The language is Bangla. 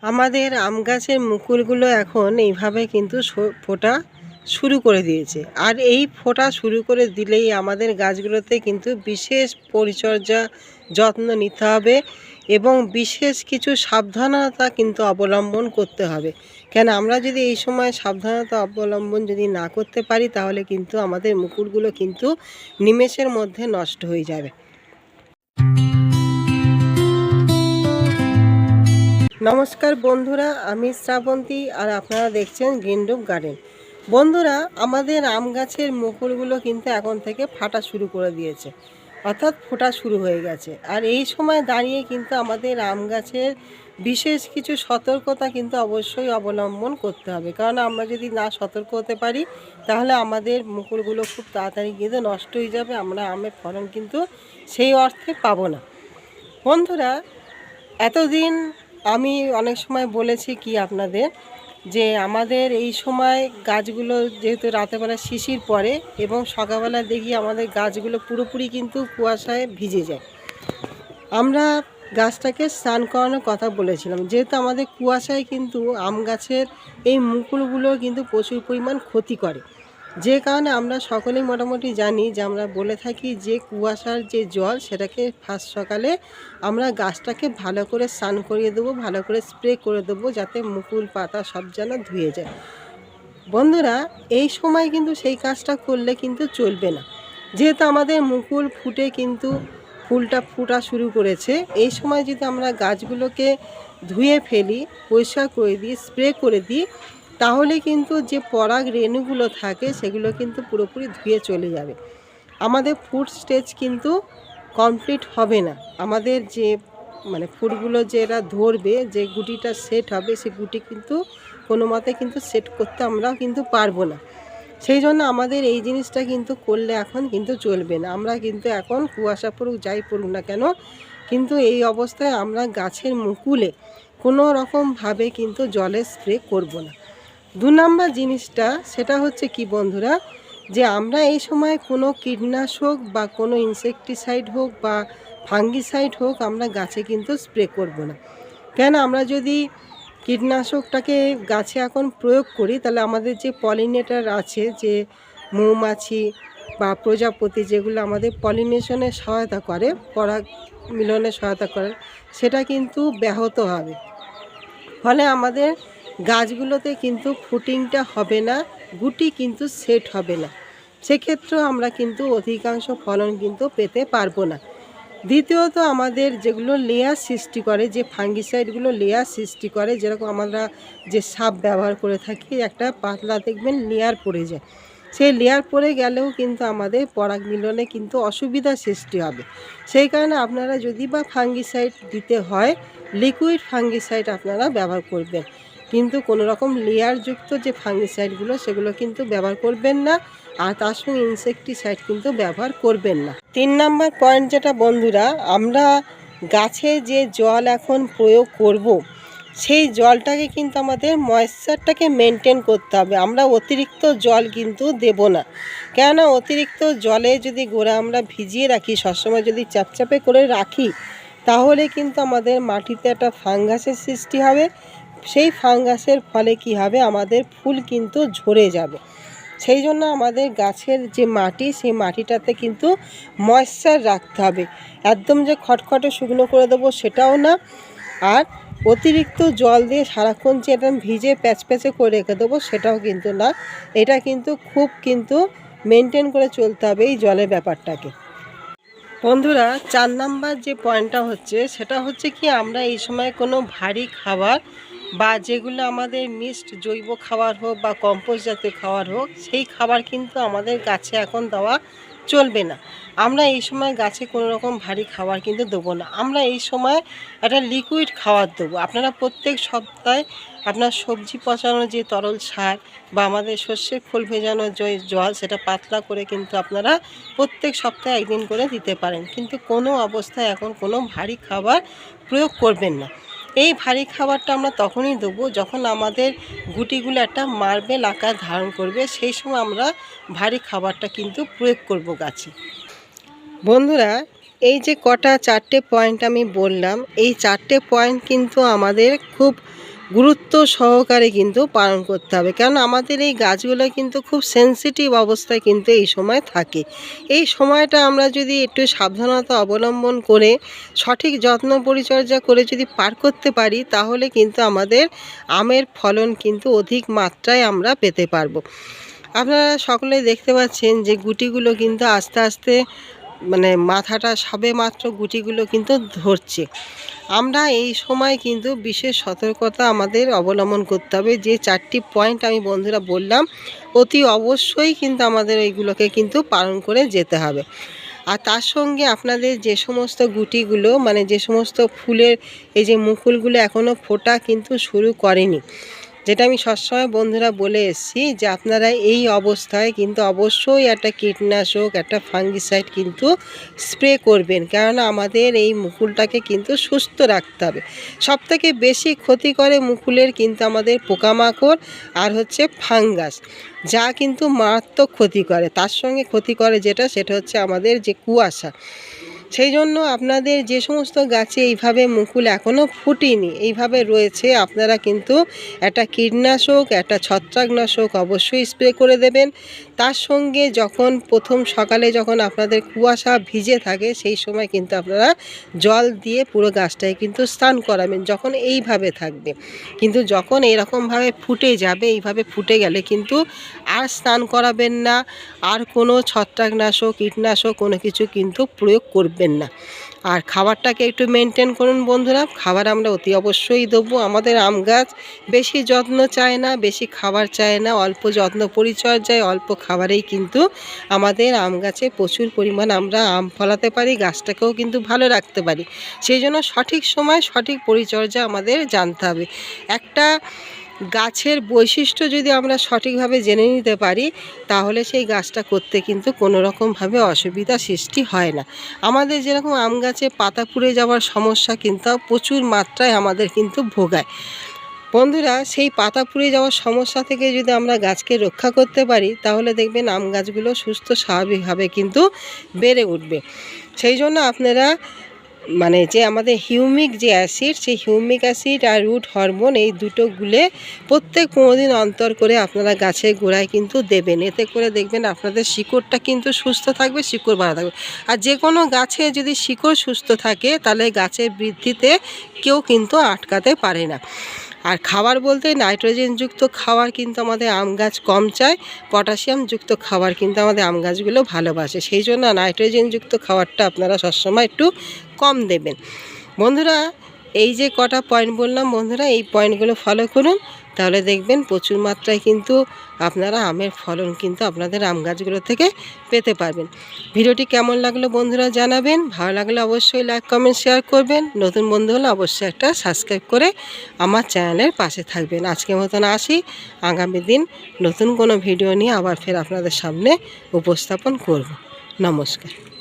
আমাদের আম গাছের মুকুলগুলো এখন এইভাবে কিন্তু ফোটা শুরু করে দিয়েছে। আর এই ফোটা শুরু করে দিলেই আমাদের গাছগুলোতে কিন্তু বিশেষ পরিচর্যা যত্ন নিতে হবে এবং বিশেষ কিছু সাবধানতা কিন্তু অবলম্বন করতে হবে। কেন আমরা যদি এই সময় সাবধানতা অবলম্বন যদি না করতে পারি তাহলে কিন্তু আমাদের মুকুলগুলো কিন্তু নিমেষের মধ্যে নষ্ট হয়ে যাবে। নমস্কার বন্ধুরা, আমি শ্রাবন্তী আর আপনারা দেখছেন গ্রিনরুফ গার্ডেন। বন্ধুরা, আমাদের আম গাছের মুকুলগুলো কিন্তু এখন থেকে ফাটা শুরু করে দিয়েছে, অর্থাৎ ফোটা শুরু হয়ে গেছে। আর এই সময় দাঁড়িয়ে কিন্তু আমাদের আম গাছের বিশেষ কিছু সতর্কতা কিন্তু অবশ্যই অবলম্বন করতে হবে, কারণ আমরা যদি না সতর্ক হতে পারি তাহলে আমাদের মুকুলগুলো খুব তাড়াতাড়ি কিন্তু নষ্ট হয়ে যাবে, আমরা আমের ফলন কিন্তু সেই অর্থে পাবো না। বন্ধুরা, এতদিন আমি অনেক সময় বলেছি কি আপনাদের যে আমাদের এই সময় গাছগুলো যেহেতু রাতেরবেলা শিশির পড়ে এবং সকালবেলা দেখি আমাদের গাছগুলো পুরোপুরি কিন্তু কুয়াশায় ভিজে যায়। আমরা গাছটাকে স্নান করানোর কথা বলেছিলাম, যেহেতু আমাদের কুয়াশায় কিন্তু আম গাছের এই মুকুলগুলো কিন্তু প্রচুর পরিমাণ ক্ষতি করে, যে কারণে আমরা সকলেই মোটামুটি জানি যে আমরা বলে থাকি যে কুয়াশার যে জল সেটাকে ফার্স্ট সকালে আমরা গাছটাকে ভালো করে স্নান করিয়ে দেবো, ভালো করে স্প্রে করে দেবো, যাতে মুকুল পাতা সব যেন ধুয়ে যায়। বন্ধুরা, এই সময় কিন্তু সেই কাজটা করলে কিন্তু চলবে না, যেহেতু আমাদের মুকুল ফুটে কিন্তু ফুলটা ফোটা শুরু করেছে। এই সময় যদি আমরা গাছগুলোকে ধুয়ে ফেলি, পরিষ্কার করে দিই, স্প্রে করে দিই, তাহলে কিন্তু যে পরাগ রেণুগুলো থাকে সেগুলো কিন্তু পুরোপুরি ধুয়ে চলে যাবে। আমাদের ফুড স্টেজ কিন্তু কমপ্লিট হবে না। আমাদের যে ফুলগুলো যেটা ধরবে, যে গুটিটা সেট হবে, সেই গুটি কিন্তু কোনো মতে কিন্তু সেট করতে আমরা কিন্তু পারবো না। সেই জন্য আমাদের এই জিনিসটা কিন্তু করলে এখন কিন্তু চলবে না। আমরা কিন্তু এখন কুয়াশা পড়ুক যাই পড়ুক না কেন, কিন্তু এই অবস্থায় আমরা গাছের মুকুলে কোনো রকমভাবে কিন্তু জলের স্প্রে করব না। 2 নম্বর জিনিসটা সেটা হচ্ছে কি বন্ধুরা, যে আমরা এই সময় কোনো কীটনাশক বা কোনো ইনসেকটিসাইড হোক বা ফাঙ্গিসাইড হোক আমরা গাছে কিন্তু স্প্রে করব না। কেন, আমরা যদি কীটনাশকটাকে গাছে এখন প্রয়োগ করি তাহলে আমাদের যে পলিনেটার আছে, যে মৌমাছি বা প্রজাপতি যেগুলো আমাদের পলিনেশনে সহায়তা করে, পরাগ মিলনে সহায়তা করে, সেটা কিন্তু ব্যাহত হবে। ফলে আমাদের গাছগুলোতে কিন্তু ফুটিংটা হবে না, গুটি কিন্তু সেট হবে না। সেক্ষেত্রেও আমরা কিন্তু অধিকাংশ ফলন কিন্তু পেতে পারবো না। দ্বিতীয়ত, আমাদের যেগুলো লেয়ার সৃষ্টি করে, যে ফাঙ্গিসাইডগুলো লেয়ার সৃষ্টি করে, যেরকম আমরা যে সাপ ব্যবহার করে থাকি, একটা পাতলা দেখবেন লেয়ার পড়ে যায়, সেই লেয়ার পড়ে গেলেও কিন্তু আমাদের পরাগ মিলনে কিন্তু অসুবিধা সৃষ্টি হবে। সেই কারণে আপনারা যদি বা ফাঙ্গিসাইড দিতে হয়, লিকুইড ফাঙ্গিসাইড আপনারা ব্যবহার করবেন, কিন্তু কোনো রকম লেয়ারযুক্ত যে ফাঙ্গিসাইডগুলো সেগুলো কিন্তু ব্যবহার করবেন না। আর তার সঙ্গে ইনসেকটিসাইড কিন্তু ব্যবহার করবেন না। 3 নম্বর পয়েন্ট যেটা বন্ধুরা, আমরা গাছে যে জল এখন প্রয়োগ করব, সেই জলটাকে কিন্তু আমাদের ময়েশ্চারটাকে মেনটেন করতে হবে। আমরা অতিরিক্ত জল কিন্তু দেব না, কেননা অতিরিক্ত জলে যদি গোড়া আমরা ভিজিয়ে রাখি, সবসময় যদি চাপচাপে করে রাখি, তাহলে কিন্তু আমাদের মাটিতে একটা ফাঙ্গাসের সৃষ্টি হবে। সেই ফাঙ্গাসের ফলে কি হবে, আমাদের ফুল কিন্তু ঝরে যাবে। সেই জন্য আমাদের গাছের যে মাটি, সেই মাটিটাতে কিন্তু ময়েশ্চার রাখতে হবে। একদম যে খটখটে শুকনো করে দেবো সেটাও না, আর অতিরিক্ত জল দিয়ে সারাক্ষণ যে একদম ভিজে প্যাচপ্যাচে করে রেখে দেবো সেটাও কিন্তু না। এটা কিন্তু খুব কিন্তু মেনটেন করে চলতে হবে এই জলের ব্যাপারটাকে। বন্ধুরা, 4 নাম্বার যে পয়েন্টটা হচ্ছে সেটা হচ্ছে কি, আমরা এই সময় কোনো ভারী খাবার বা যেগুলো আমাদের মিক্সড জৈব খাবার হোক বা কম্পোস্ট জাতীয় খাবার হোক, সেই খাবার কিন্তু আমাদের গাছে এখন দেওয়া চলবে না। আমরা এই সময় গাছে কোনো রকম ভারী খাবার কিন্তু দেবো না। আমরা এই সময় একটা লিকুইড খাবার দেবো। আপনারা প্রত্যেক সপ্তাহে আপনার সবজি পচানোর যে তরল সার বা আমাদের শস্যের খোল ভেজানোর যে জল, সেটা পাতলা করে কিন্তু আপনারা প্রত্যেক সপ্তাহে 1 দিন করে দিতে পারেন, কিন্তু কোনো অবস্থায় এখন কোনো ভারী খাবার প্রয়োগ করবেন না। এই ভারী খাবারটা আমরা তখনই দেবো যখন আমাদের গুটিগুলো একটা মার্বেল আকার ধারণ করবে, সেই সময় আমরা ভারী খাবারটা কিন্তু প্রয়োগ করব গাছে। বন্ধুরা, এই যে কটা 4টে পয়েন্ট আমি বললাম, এই 4টে পয়েন্ট কিন্তু আমাদের খুব গুরুত্ব সহকারে কিন্তু পালন করতে হবে, কারণ আমাদের এই গাছগুলো কিন্তু খুব সেনসিটিভ অবস্থায় কিন্তু এই সময় থাকে। এই সময়টা আমরা যদি একটু সাবধানতা অবলম্বন করে সঠিক যত্ন পরিচর্যা করে যদি পার করতে পারি, তাহলে কিন্তু আমাদের আমের ফলন কিন্তু অধিক মাত্রায় আমরা পেতে পারবো। আপনারা সকলেই দেখতে পাচ্ছেন যে গুটিগুলো কিন্তু আস্তে আস্তে মানে মাথাটা সবে মাত্র গুটিগুলো কিন্তু ধরছে। আমরা এই সময় কিন্তু বিশেষ সতর্কতা আমাদের অবলম্বন করতে হবে। যে 4টি পয়েন্ট আমি বন্ধুরা বললাম, অতি অবশ্যই কিন্তু আমাদের এইগুলোকে কিন্তু পালন করে যেতে হবে। আর তার সঙ্গে আপনাদের যে সমস্ত গুটিগুলো মানে যে সমস্ত ফুলের এই যে মুকুলগুলো এখনও ফোটা কিন্তু শুরু করেনি, যেটা আমি সবসময় বন্ধুরা বলে এসেছি যে আপনারা এই অবস্থায় কিন্তু অবশ্যই একটা কীটনাশক, একটা ফাঙ্গিসাইড কিন্তু স্প্রে করবেন, কেননা আমাদের এই মুকুলটাকে কিন্তু সুস্থ রাখতে হবে। সবথেকে বেশি ক্ষতি করে মুকুলের কিন্তু আমাদের পোকামাকড় আর হচ্ছে ফাঙ্গাস, যা কিন্তু মারাত্মক ক্ষতি করে। তার সঙ্গে ক্ষতি করে সেটা হচ্ছে আমাদের যে কুয়াশা। সেই জন্য আপনাদের যে সমস্ত গাছে এইভাবে মুকুল এখনও ফুটেনি, এইভাবে রয়েছে, আপনারা কিন্তু একটা কীটনাশক, একটা ছত্রাকনাশক অবশ্যই স্প্রে করে দেবেন। তার সঙ্গে যখন প্রথম সকালে যখন আপনাদের কুয়াশা ভিজে থাকে, সেই সময় কিন্তু আপনারা জল দিয়ে পুরো গাছটায় কিন্তু স্নান করাবেন যখন এইভাবে থাকবে। কিন্তু যখন এরকমভাবে ফুটে যাবে, এইভাবে ফুটে গেলে কিন্তু আর স্নান করাবেন না, আর কোনো ছত্রাকনাশক, কীটনাশক কোনো কিছু কিন্তু প্রয়োগ করবেন না। আর খাবারটাকে একটু মেনটেন করুন বন্ধুরা। খাবার আমরা অতি অবশ্যই দেবো। আমাদের আম গাছ বেশি যত্ন চায় না, বেশি খাবার চায় না, অল্প যত্ন পরিচর্যায় অল্প খাবারেই কিন্তু আমাদের আম গাছে প্রচুর পরিমাণ আমরা আম ফলাতে পারি, গাছটাকেও কিন্তু ভালো রাখতে পারি। সেই জন্য সঠিক সময় সঠিক পরিচর্যা আমাদের জানতে হবে। একটা গাছের বৈশিষ্ট্য যদি আমরা সঠিকভাবে জেনে নিতে পারি, তাহলে সেই গাছটা করতে কিন্তু কোনো রকমভাবে অসুবিধা সৃষ্টি হয় না। আমাদের যেরকম আম গাছে পাতা পুড়ে যাওয়ার সমস্যা কিন্তু প্রচুর মাত্রায় আমাদের কিন্তু ভোগায় বন্ধুরা। সেই পাতা পুড়ে যাওয়ার সমস্যা থেকে যদি আমরা গাছকে রক্ষা করতে পারি, তাহলে দেখবেন আম গাছগুলো সুস্থ স্বাভাবিকভাবে কিন্তু বেড়ে উঠবে। সেই জন্য আপনারা মানে যে আমাদের হিউমিক যে অ্যাসিড, সেই হিউমিক অ্যাসিড আর রুট হরমোন এই দুটো গুলে প্রত্যেক 15 দিন অন্তর করে আপনারা গাছের গোড়ায় কিন্তু দেবেন। এতে করে দেখবেন আপনাদের শিকড়টা কিন্তু সুস্থ থাকবে, শিকড় ভালো থাকবে। আর যে কোনো গাছে যদি শিকড় সুস্থ থাকে, তাহলে গাছের বৃদ্ধিতে কেউ কিন্তু আটকাতে পারে না। আর খাবার বলতে নাইট্রোজেনযুক্ত খাবার কিন্তু আমাদের আম গাছ কম চায়, পটাশিয়ামযুক্ত খাবার কিন্তু আমাদের আম গাছগুলো ভালোবাসে। সেই জন্য নাইট্রোজেনযুক্ত খাবারটা আপনারা সবসময় একটু কম দেবেন বন্ধুরা। এই যে কটা পয়েন্ট বললাম বন্ধুরা, এই পয়েন্টগুলো ফলো করুন, তাহলে দেখবেন প্রচুর মাত্রায় কিন্তু আপনারা আমের ফলন কিন্তু আপনাদের আম গাছগুলো থেকে পেতে পারবেন। ভিডিওটি কেমন লাগলো বন্ধুরা জানাবেন। ভালো লাগলে অবশ্যই লাইক, কমেন্ট, শেয়ার করবেন। নতুন বন্ধু হলে অবশ্যই একটা সাবস্ক্রাইব করে আমার চ্যানেলের পাশে থাকবেন। আজকের মতন আসি, আগামী দিন নতুন কোনো ভিডিও নিয়ে আবার ফের আপনাদের সামনে উপস্থাপন করব। নমস্কার।